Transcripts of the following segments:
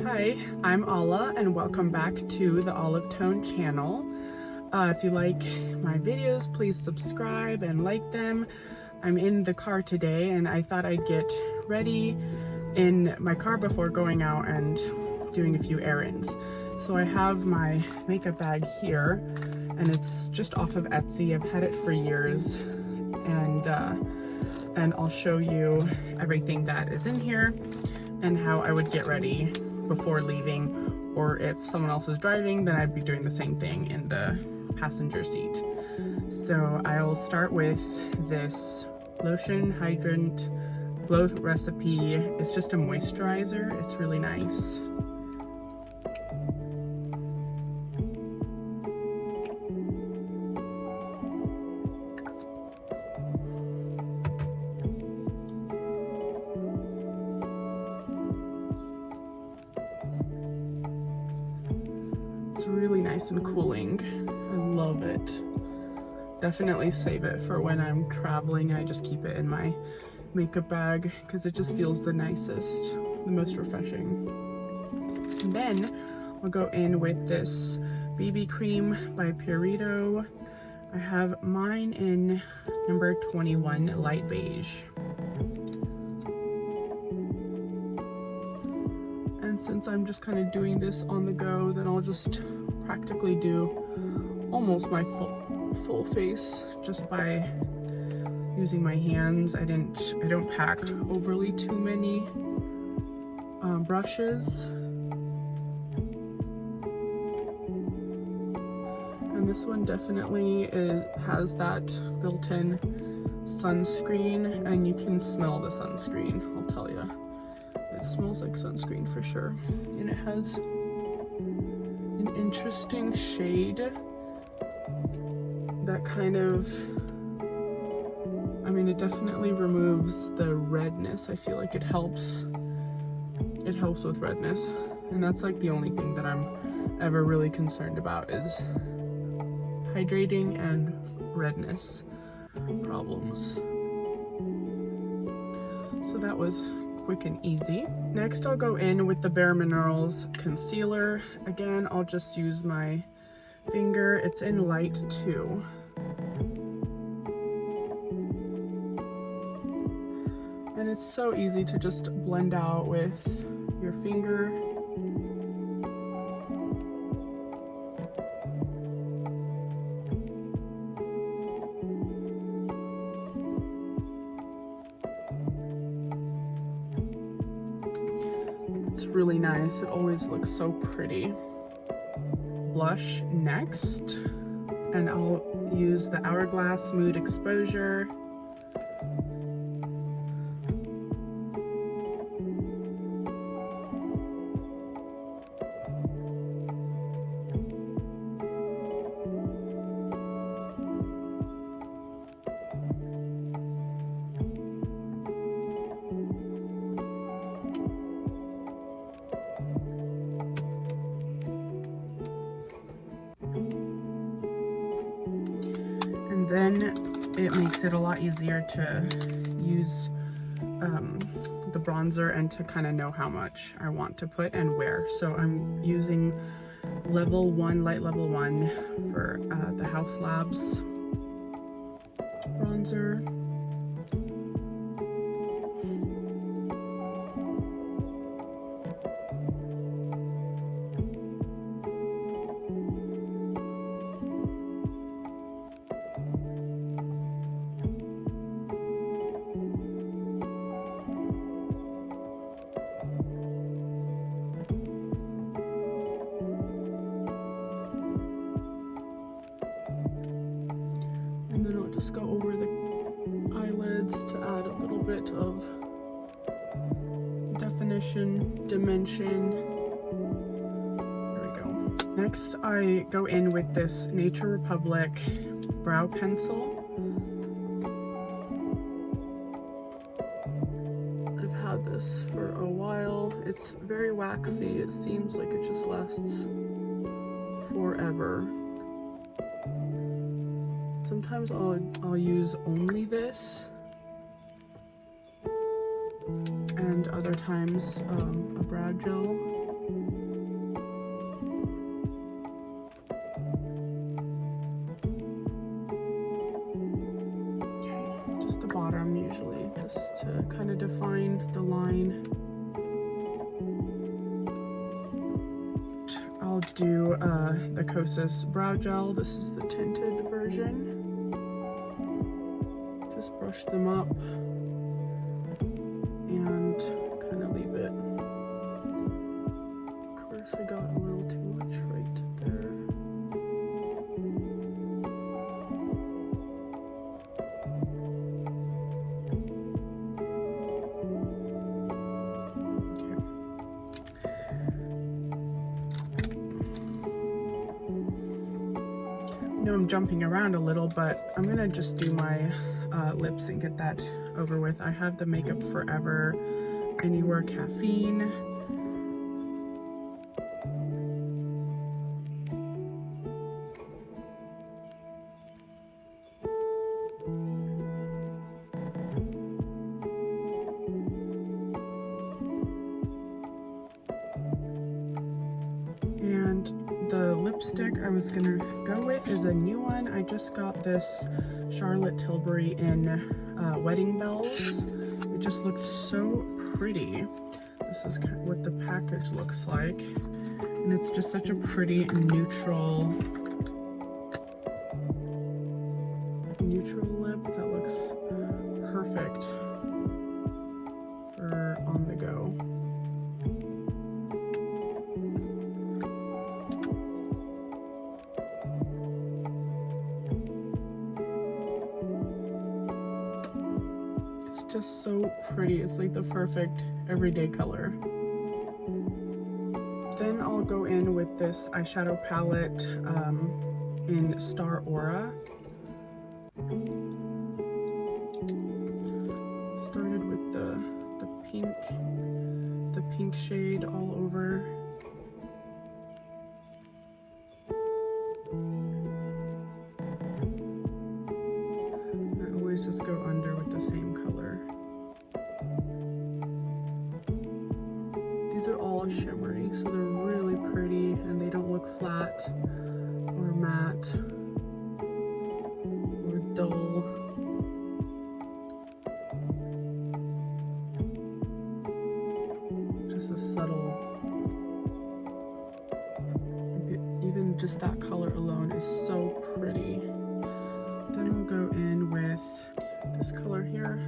Hi, I'm Ala and welcome back to the Olive Tone channel. If you like my videos, please subscribe and like them. I'm in the car today and I thought I'd get ready in my car before going out and doing a few errands. So I have my makeup bag here and it's just off of Etsy. I've had it for years and I'll show you everything that is in here and how I would get ready before leaving, or if someone else is driving, then I'd be doing the same thing in the passenger seat. So I'll start with this lotion hydrant glow recipe. It's just a moisturizer. It's really nice. It's really nice and cooling. I love it. Definitely save it for when I'm traveling. I just keep it in my makeup bag because it just feels the nicest, the most refreshing. And then I'll go in with this BB cream by Purito. I have mine in number 21, light beige. And since I'm just kind of doing this on the go, then I'll just practically do almost my full face just by using my hands. I don't pack overly too many brushes. And this one definitely has that built-in sunscreen, and you can smell the sunscreen, I'll tell you. It smells like sunscreen for sure. And it has an interesting shade that kind of, I mean, it definitely removes the redness. I feel like it helps with redness. And that's like the only thing that I'm ever really concerned about is hydrating and redness problems. So that was quick and easy. Next, I'll go in with the Bareminerals concealer. Again, I'll just use my finger. It's in light 2. And it's so easy to just blend out with your finger. It's really nice. It always looks so pretty. Blush next, and I'll use the Hourglass Mood Exposure. Then it makes it a lot easier to use the bronzer and to kind of know how much I want to put and where. So I'm using level 1, light level 1 for the Haus Labs bronzer. And then I'll just go over the eyelids to add a little bit of definition, dimension. There we go. Next, I go in with this Nature Republic brow pencil. I've had this for a while. It's very waxy. It seems like it just lasts forever. Sometimes I'll use only this, and other times a brow gel. to kind of define the line. I'll do the Kosas Brow Gel. This is the tinted version. Just brush them up and kind of leave it. Of course, I got a little too much right there. I'm jumping around a little, but I'm gonna just do my lips and get that over with. I have the Makeup Forever Anywhere Caffeine. The lipstick I was gonna go with is a new one. I just got this Charlotte Tilbury in Wedding Bells. It just looked so pretty. This is kind of what the package looks like. And it's just such a pretty neutral lip that looks perfect for on the go. Just so pretty. It's like the perfect everyday color. Then I'll go in with this eyeshadow palette in Star Aura. Started with the pink shade all over. I always just go under with the same color. These are all shimmery, so they're really pretty and they don't look flat or matte or dull. Just a subtle, even just that color alone is so pretty. Then we'll go in with this color here.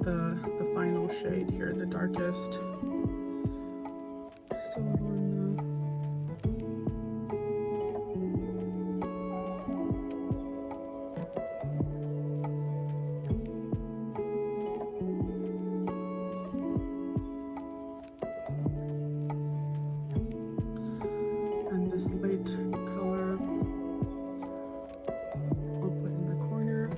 The final shade here, the darkest. Just a little in and this light color I'll put in the corner.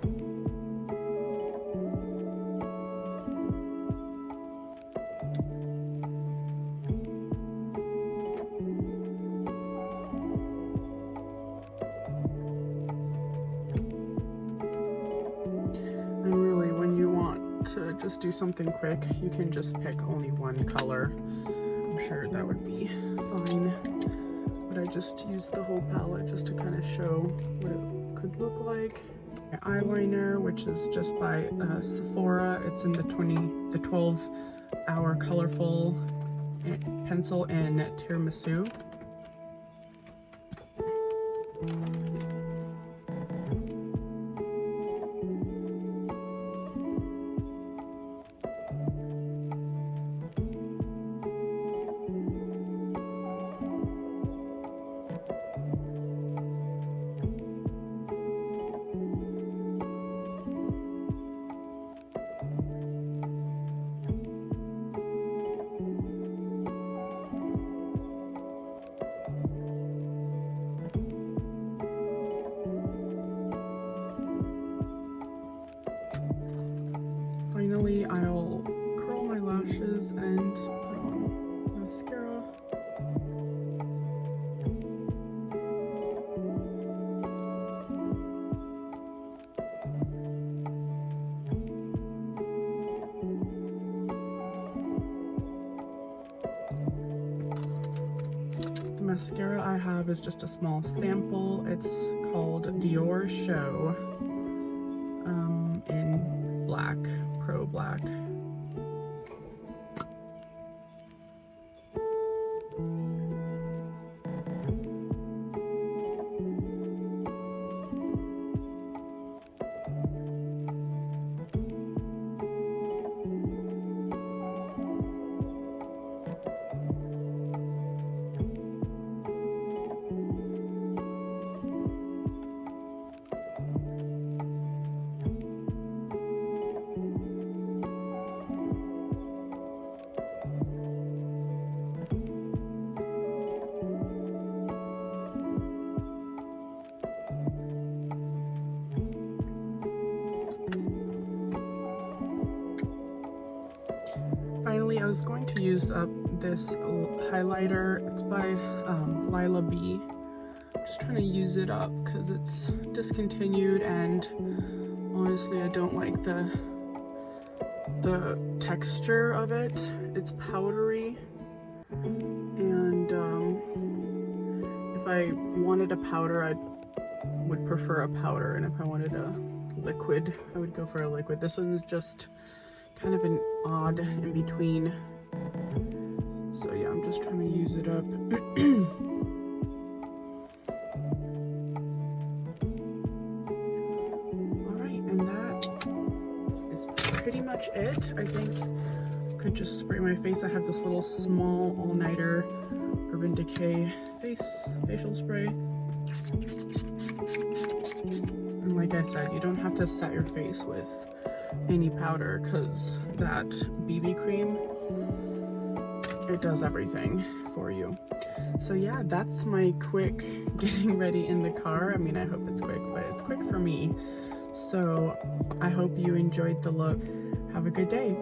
To just do something quick, you can just pick only one color. I'm sure that would be fine, but I just used the whole palette just to kind of show what it could look like. My eyeliner, which is just by Sephora, it's in the 12 Hour Colorful Pencil in Tiramisu. finally, I'll curl my lashes and put on mascara. The mascara I have is just a small sample. It's called Dior Show in black, Pro Black. Finally, I was going to use up this highlighter. It's by Lilah B. I'm just trying to use it up because it's discontinued, and honestly, I don't like the texture of it. It's powdery, and if I wanted a powder, I would prefer a powder, and if I wanted a liquid, I would go for a liquid. This one's just kind of an odd in between. So yeah, I'm just trying to use it up. Alright, and that is pretty much it. I think I could just spray my face. I have this little small all-nighter Urban Decay facial spray. And like I said, you don't have to set your face with any powder because that BB cream, it does everything for you. So yeah, that's my quick getting ready in the car. I mean, I hope it's quick, but it's quick for me. So I hope you enjoyed the look. Have a good day.